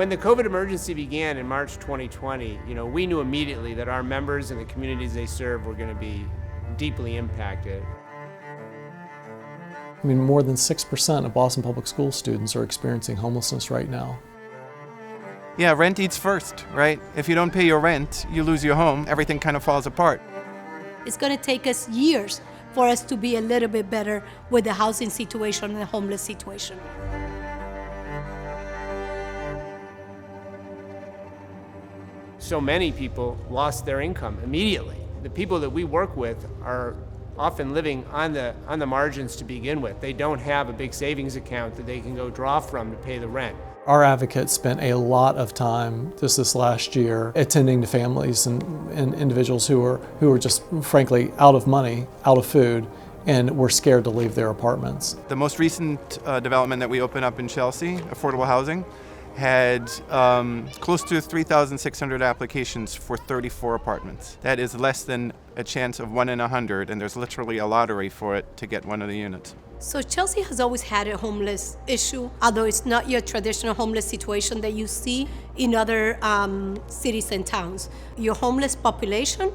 When the COVID emergency began in March 2020, we knew immediately that our members and the communities they serve were going to be deeply impacted. I mean, more than 6% of Boston Public School students are experiencing homelessness right now. Yeah, rent eats first, right? If you don't pay your rent, you lose your home, everything kind of falls apart. It's going to take us years for us to be a little bit better with the housing situation and the homeless situation. So many people lost their income immediately. The people that we work with are often living on the margins to begin with. They don't have a big savings account that they can go draw from to pay the rent. Our advocates spent a lot of time just this last year attending to families and individuals who were just frankly out of money, out of food, and were scared to leave their apartments. The most recent development that we opened up in Chelsea, affordable housing, had close to 3,600 applications for 34 apartments. That is less than a chance of 1 in 100, and there's literally a lottery for it to get one of the units. So Chelsea has always had a homeless issue, although it's not your traditional homeless situation that you see in other cities and towns. Your homeless population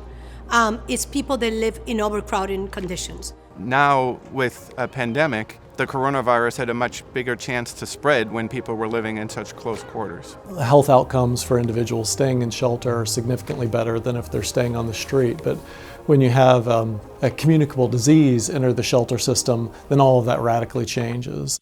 is people that live in overcrowded conditions. Now, with a pandemic, the coronavirus had a much bigger chance to spread when people were living in such close quarters. The health outcomes for individuals staying in shelter are significantly better than if they're staying on the street. But when you have a communicable disease enter the shelter system, then all of that radically changes.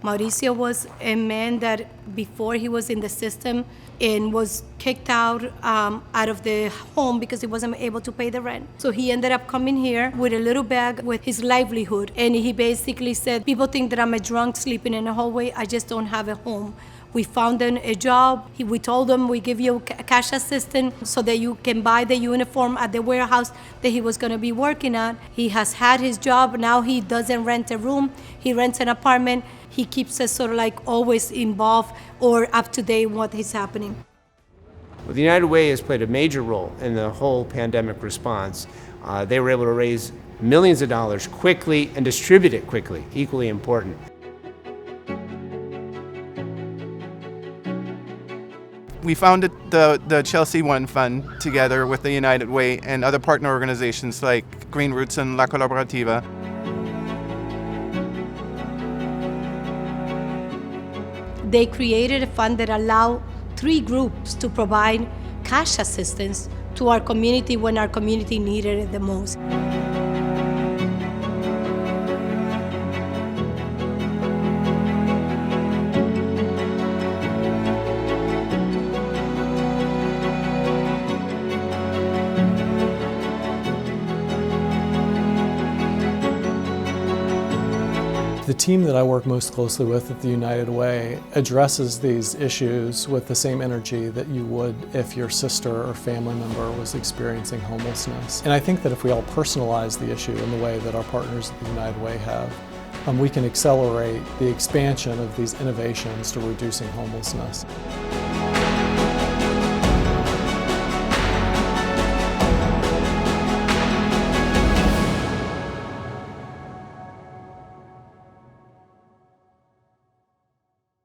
Mauricio was a man that before he was in the system and was kicked out of the home because he wasn't able to pay the rent. So he ended up coming here with a little bag with his livelihood. And he basically said, people think that I'm a drunk sleeping in a hallway. I just don't have a home. We found him a job. We told him we give you a cash assistance so that you can buy the uniform at the warehouse that he was going to be working at. He has had his job. Now he doesn't rent a room. He rents an apartment. He keeps us sort of like always involved or up to date what is happening. Well, the United Way has played a major role in the whole pandemic response. They were able to raise millions of dollars quickly and distribute it quickly, equally important. We founded the Chelsea One Fund together with the United Way and other partner organizations like Green Roots and La Colaborativa. They created a fund that allowed 3 groups to provide cash assistance to our community when our community needed it the most. The team that I work most closely with at the United Way addresses these issues with the same energy that you would if your sister or family member was experiencing homelessness. And I think that if we all personalize the issue in the way that our partners at the United Way have, we can accelerate the expansion of these innovations to reducing homelessness.